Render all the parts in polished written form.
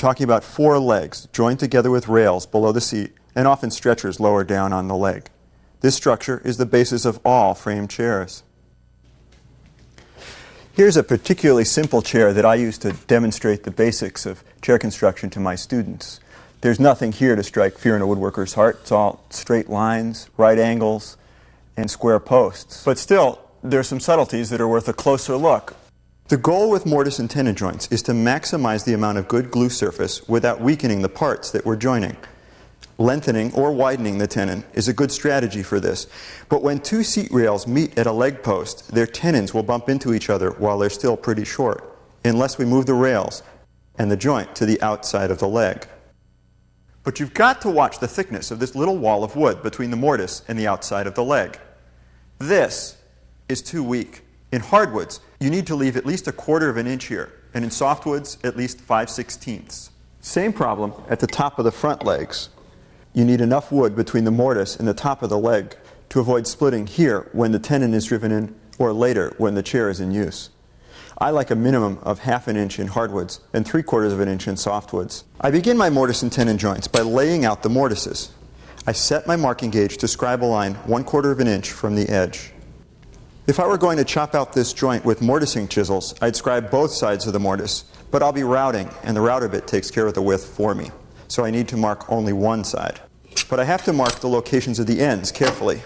talking about 4 legs joined together with rails below the seat and often stretchers lower down on the leg. This structure is the basis of all framed chairs. Here's a particularly simple chair that I use to demonstrate the basics of chair construction to my students. There's nothing here to strike fear in a woodworker's heart. It's all straight lines, right angles, and square posts. But still, there are some subtleties that are worth a closer look. The goal with mortise and tenon joints is to maximize the amount of good glue surface without weakening the parts that we're joining. Lengthening or widening the tenon is a good strategy for this. But when 2 seat rails meet at a leg post, their tenons will bump into each other while they're still pretty short, unless we move the rails and the joint to the outside of the leg. But you've got to watch the thickness of this little wall of wood between the mortise and the outside of the leg. This is too weak. In hardwoods, you need to leave at least 1/4 of an inch here, and in softwoods, at least 5/16. Same problem at the top of the front legs. You need enough wood between the mortise and the top of the leg to avoid splitting here when the tenon is driven in, or later when the chair is in use. I like a minimum of 1/2 inch in hardwoods and 3/4 of an inch in softwoods. I begin my mortise and tenon joints by laying out the mortises. I set my marking gauge to scribe a line 1/4 of an inch from the edge. If I were going to chop out this joint with mortising chisels, I'd scribe both sides of the mortise, but I'll be routing, and the router bit takes care of the width for me. So I need to mark only one side. But I have to mark the locations of the ends carefully.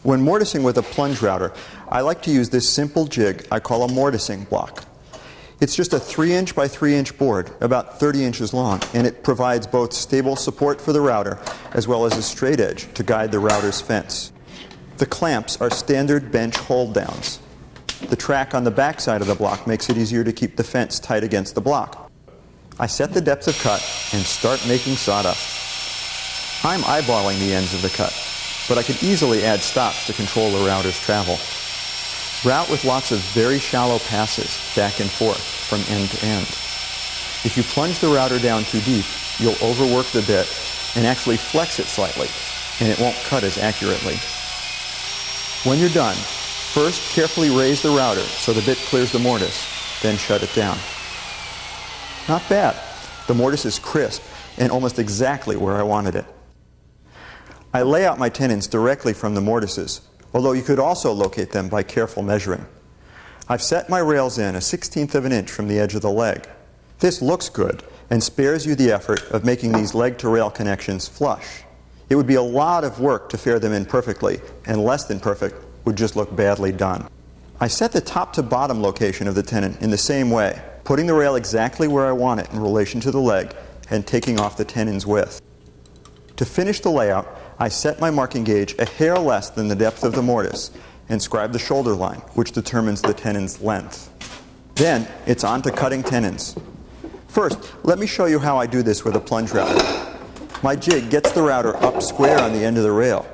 When mortising with a plunge router, I like to use this simple jig I call a mortising block. It's just a 3-inch by 3-inch board, about 30 inches long, and it provides both stable support for the router as well as a straight edge to guide the router's fence. The clamps are standard bench hold downs. The track on the back side of the block makes it easier to keep the fence tight against the block. I set the depth of cut and start making sawdust. I'm eyeballing the ends of the cut, but I could easily add stops to control the router's travel. Route with lots of very shallow passes back and forth from end to end. If you plunge the router down too deep, you'll overwork the bit and actually flex it slightly, and it won't cut as accurately. When you're done, first carefully raise the router so the bit clears the mortise, then shut it down. Not bad. The mortise is crisp and almost exactly where I wanted it. I lay out my tenons directly from the mortises, although you could also locate them by careful measuring. I've set my rails in 1/16 of an inch from the edge of the leg. This looks good and spares you the effort of making these leg-to-rail connections flush. It would be a lot of work to fair them in perfectly, and less than perfect would just look badly done. I set the top to bottom location of the tenon in the same way, putting the rail exactly where I want it in relation to the leg and taking off the tenon's width. To finish the layout, I set my marking gauge a hair less than the depth of the mortise and scribe the shoulder line, which determines the tenon's length. Then it's on to cutting tenons. First, let me show you how I do this with a plunge router. My jig gets the router up square on the end of the rail.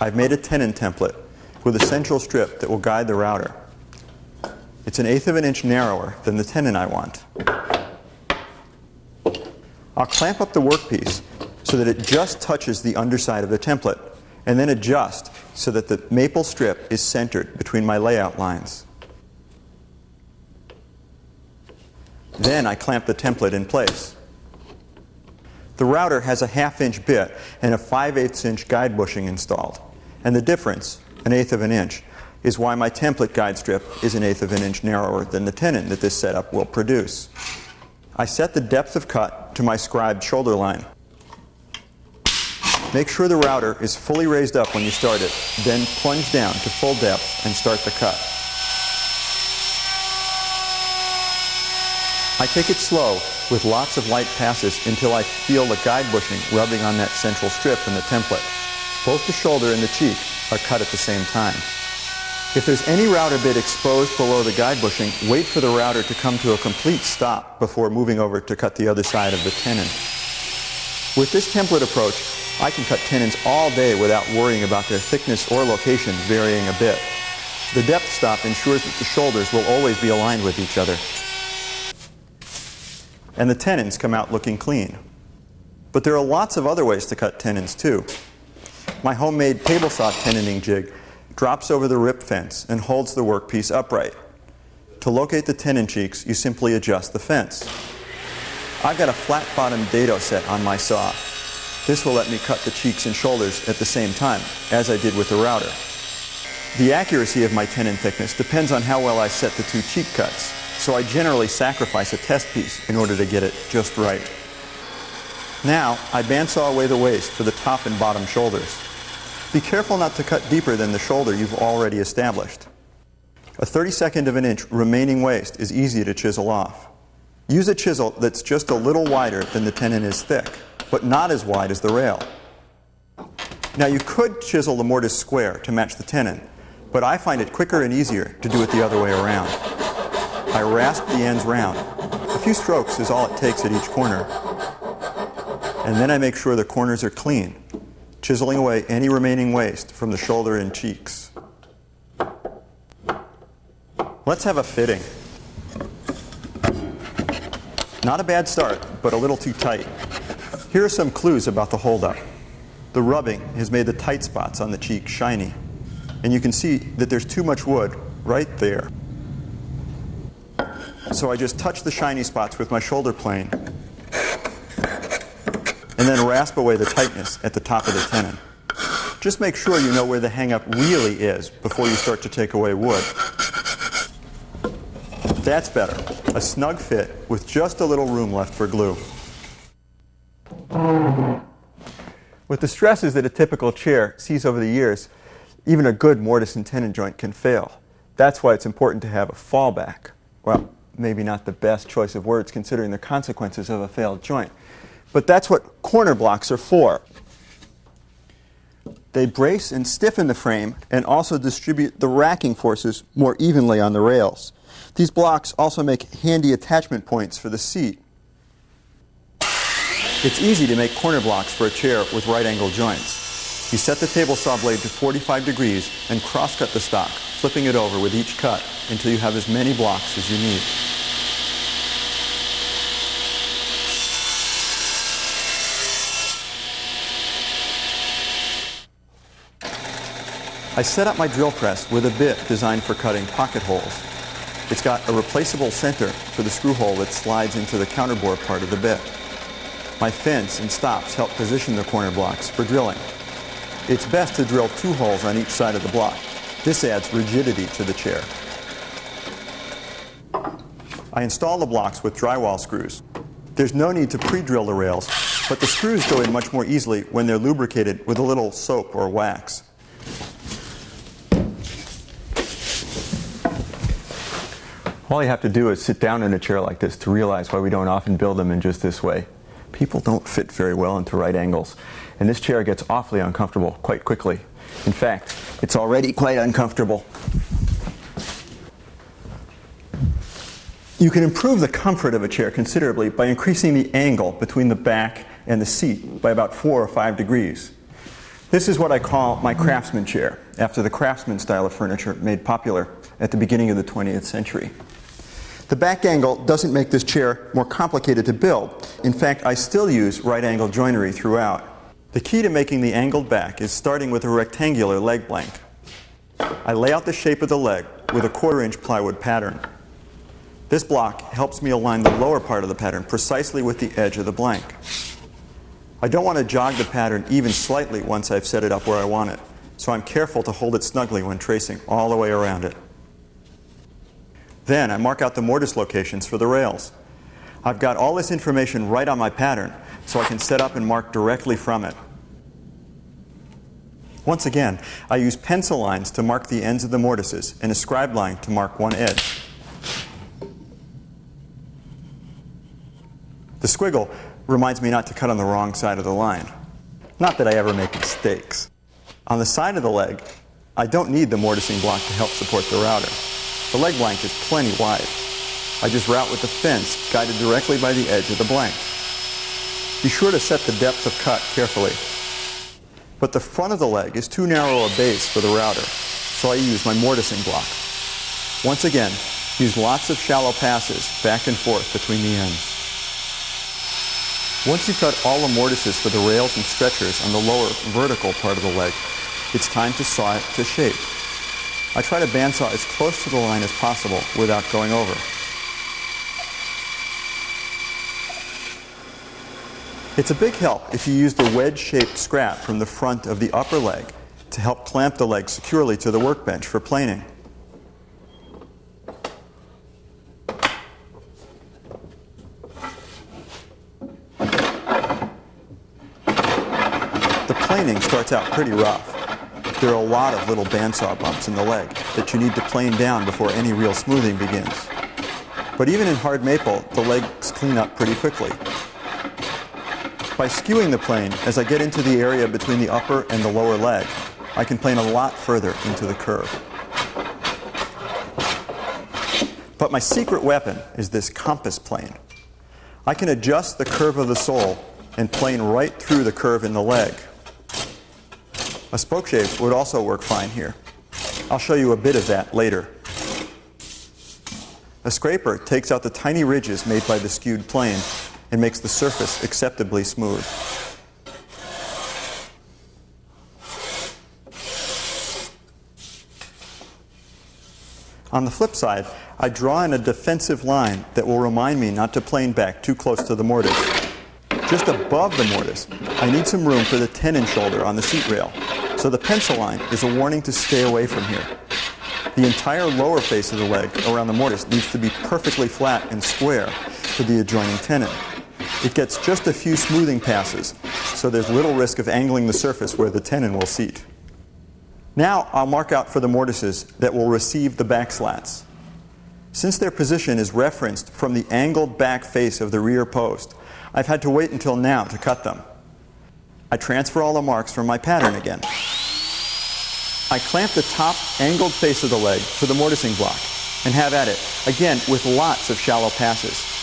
I've made a tenon template with a central strip that will guide the router. It's 1/8 of an inch narrower than the tenon I want. I'll clamp up the workpiece so that it just touches the underside of the template, and then adjust so that the maple strip is centered between my layout lines. Then I clamp the template in place. The router has a 1/2 inch bit and a 5/8 inch guide bushing installed, and the difference, 1/8 of an inch, is why my template guide strip is 1/8 of an inch narrower than the tenon that this setup will produce. I set the depth of cut to my scribed shoulder line. Make sure the router is fully raised up when you start it, then plunge down to full depth and start the cut. I take it slow with lots of light passes until I feel the guide bushing rubbing on that central strip in the template. Both the shoulder and the cheek are cut at the same time. If there's any router bit exposed below the guide bushing, wait for the router to come to a complete stop before moving over to cut the other side of the tenon. With this template approach, I can cut tenons all day without worrying about their thickness or location varying a bit. The depth stop ensures that the shoulders will always be aligned with each other. And the tenons come out looking clean. But there are lots of other ways to cut tenons too. My homemade table saw tenoning jig drops over the rip fence and holds the workpiece upright. To locate the tenon cheeks, you simply adjust the fence. I've got a flat-bottomed dado set on my saw. This will let me cut the cheeks and shoulders at the same time, as I did with the router. The accuracy of my tenon thickness depends on how well I set the two cheek cuts, so I generally sacrifice a test piece in order to get it just right. Now, I bandsaw away the waste for the top and bottom shoulders. Be careful not to cut deeper than the shoulder you've already established. A 32nd of an inch remaining waste is easy to chisel off. Use a chisel that's just a little wider than the tenon is thick, but not as wide as the rail. Now you could chisel the mortise square to match the tenon, but I find it quicker and easier to do it the other way around. I rasp the ends round. A few strokes is all it takes at each corner. And then I make sure the corners are clean, chiseling away any remaining waste from the shoulder and cheeks. Let's have a fitting. Not a bad start, but a little too tight. Here are some clues about the holdup. The rubbing has made the tight spots on the cheek shiny, and you can see that there's too much wood right there. So I just touch the shiny spots with my shoulder plane and then rasp away the tightness at the top of the tenon. Just make sure you know where the hang-up really is before you start to take away wood. That's better. A snug fit with just a little room left for glue. With the stresses that a typical chair sees over the years, even a good mortise and tenon joint can fail. That's why it's important to have a fallback. Well, maybe not the best choice of words considering the consequences of a failed joint. But that's what corner blocks are for. They brace and stiffen the frame and also distribute the racking forces more evenly on the rails. These blocks also make handy attachment points for the seat. It's easy to make corner blocks for a chair with right-angle joints. You set the table saw blade to 45 degrees and cross-cut the stock, flipping it over with each cut until you have as many blocks as you need. I set up my drill press with a bit designed for cutting pocket holes. It's got a replaceable center for the screw hole that slides into the counterbore part of the bit. My fence and stops help position the corner blocks for drilling. It's best to drill 2 holes on each side of the block. This adds rigidity to the chair. I install the blocks with drywall screws. There's no need to pre-drill the rails, but the screws go in much more easily when they're lubricated with a little soap or wax. All you have to do is sit down in a chair like this to realize why we don't often build them in just this way. People don't fit very well into right angles, and this chair gets awfully uncomfortable quite quickly. In fact, it's already quite uncomfortable. You can improve the comfort of a chair considerably by increasing the angle between the back and the seat by about 4 or 5 degrees. This is what I call my Craftsman Chair, after the Craftsman style of furniture made popular at the beginning of the 20th century. The back angle doesn't make this chair more complicated to build. In fact, I still use right-angle joinery throughout. The key to making the angled back is starting with a rectangular leg blank. I lay out the shape of the leg with a 1/4-inch plywood pattern. This block helps me align the lower part of the pattern precisely with the edge of the blank. I don't want to jog the pattern even slightly once I've set it up where I want it, so I'm careful to hold it snugly when tracing all the way around it. Then I mark out the mortise locations for the rails. I've got all this information right on my pattern, so I can set up and mark directly from it. Once again, I use pencil lines to mark the ends of the mortises and a scribe line to mark one edge. The squiggle reminds me not to cut on the wrong side of the line. Not that I ever make mistakes. On the side of the leg, I don't need the mortising block to help support the router. The leg blank is plenty wide. I just route with the fence, guided directly by the edge of the blank. Be sure to set the depth of cut carefully. But the front of the leg is too narrow a base for the router, so I use my mortising block. Once again, use lots of shallow passes back and forth between the ends. Once you've cut all the mortises for the rails and stretchers on the lower vertical part of the leg, it's time to saw it to shape. I try to bandsaw as close to the line as possible without going over. It's a big help if you use the wedge-shaped scrap from the front of the upper leg to help clamp the leg securely to the workbench for planing. The planing starts out pretty rough. There are a lot of little bandsaw bumps in the leg that you need to plane down before any real smoothing begins. But even in hard maple, the legs clean up pretty quickly. By skewing the plane, as I get into the area between the upper and the lower leg, I can plane a lot further into the curve. But my secret weapon is this compass plane. I can adjust the curve of the sole and plane right through the curve in the leg. A spoke shape would also work fine here. I'll show you a bit of that later. A scraper takes out the tiny ridges made by the skewed plane and makes the surface acceptably smooth. On the flip side, I draw in a defensive line that will remind me not to plane back too close to the mortise. Just above the mortise, I need some room for the tenon shoulder on the seat rail, so the pencil line is a warning to stay away from here. The entire lower face of the leg around the mortise needs to be perfectly flat and square to the adjoining tenon. It gets just a few smoothing passes, so there's little risk of angling the surface where the tenon will seat. Now I'll mark out for the mortises that will receive the back slats. Since their position is referenced from the angled back face of the rear post, I've had to wait until now to cut them. I transfer all the marks from my pattern again. I clamp the top angled face of the leg to the mortising block and have at it, again with lots of shallow passes.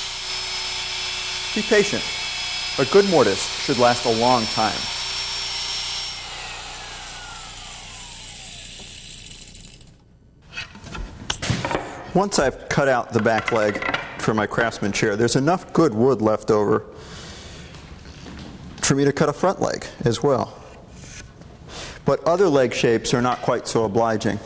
Be patient. A good mortise should last a long time. Once I've cut out the back leg for my Craftsman chair, there's enough good wood left over for me to cut a front leg as well. But other leg shapes are not quite so obliging.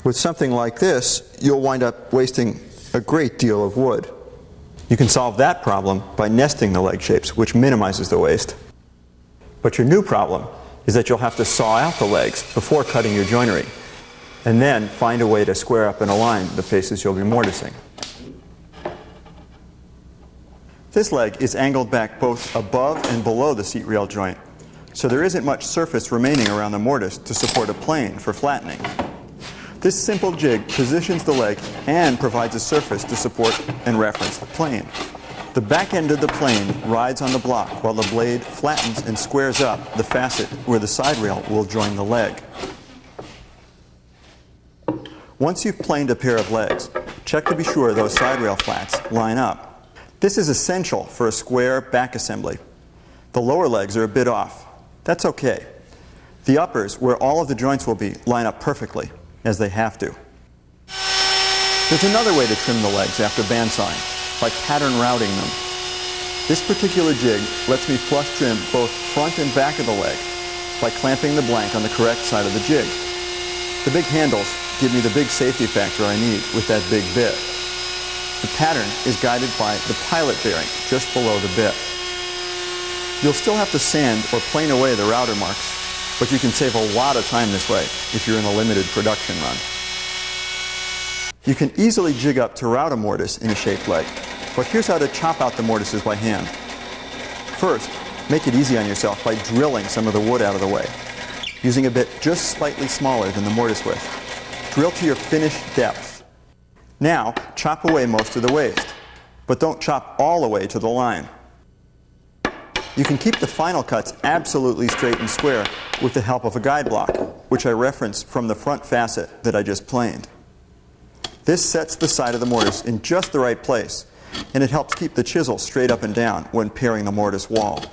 With something like this, you'll wind up wasting a great deal of wood. You can solve that problem by nesting the leg shapes, which minimizes the waste. But your new problem is that you'll have to saw out the legs before cutting your joinery, and then find a way to square up and align the faces you'll be mortising. This leg is angled back both above and below the seat rail joint, so there isn't much surface remaining around the mortise to support a plane for flattening. This simple jig positions the leg and provides a surface to support and reference the plane. The back end of the plane rides on the block while the blade flattens and squares up the facet where the side rail will join the leg. Once you've planed a pair of legs, check to be sure those side rail flats line up. This is essential for a square back assembly. The lower legs are a bit off. That's okay. The uppers, where all of the joints will be, line up perfectly, as they have to. There's another way to trim the legs after bandsawing, by pattern routing them. This particular jig lets me flush trim both front and back of the leg by clamping the blank on the correct side of the jig. The big handles give me the big safety factor I need with that big bit. The pattern is guided by the pilot bearing just below the bit. You'll still have to sand or plane away the router marks, but you can save a lot of time this way if you're in a limited production run. You can easily jig up to route a mortise in a shaped leg, but here's how to chop out the mortises by hand. First, make it easy on yourself by drilling some of the wood out of the way, using a bit just slightly smaller than the mortise width. Drill to your finished depth. Now, chop away most of the waste, but don't chop all the way to the line. You can keep the final cuts absolutely straight and square with the help of a guide block, which I referenced from the front facet that I just planed. This sets the side of the mortise in just the right place, and it helps keep the chisel straight up and down when paring the mortise wall.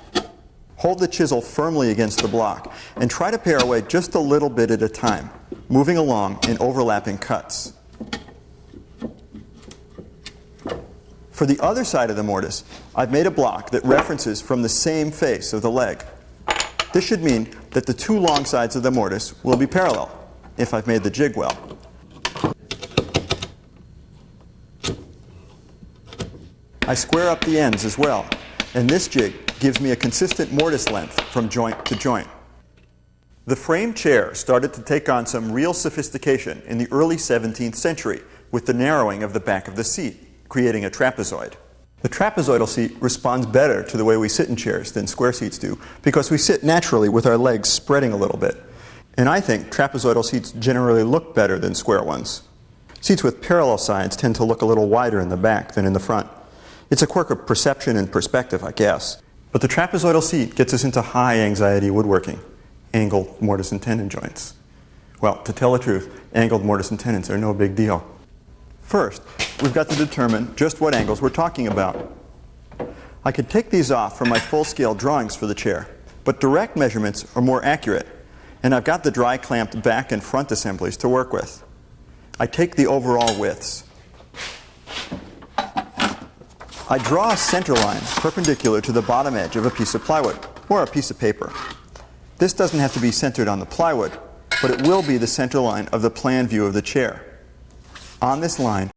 Hold the chisel firmly against the block, and try to pare away just a little bit at a time, moving along in overlapping cuts. For the other side of the mortise, I've made a block that references from the same face of the leg. This should mean that the two long sides of the mortise will be parallel, if I've made the jig well. I square up the ends as well, and this jig gives me a consistent mortise length from joint to joint. The frame chair started to take on some real sophistication in the early 17th century with the narrowing of the back of the seat, creating a trapezoid. The trapezoidal seat responds better to the way we sit in chairs than square seats do because we sit naturally with our legs spreading a little bit. And I think trapezoidal seats generally look better than square ones. Seats with parallel sides tend to look a little wider in the back than in the front. It's a quirk of perception and perspective, I guess. But the trapezoidal seat gets us into high anxiety woodworking. Angled mortise and tenon joints. Well, to tell the truth, angled mortise and tenons are no big deal. First, we've got to determine just what angles we're talking about. I could take these off from my full-scale drawings for the chair, but direct measurements are more accurate, and I've got the dry clamped back and front assemblies to work with. I take the overall widths. I draw a center line perpendicular to the bottom edge of a piece of plywood or a piece of paper. This doesn't have to be centered on the plywood, but it will be the center line of the plan view of the chair. On this line,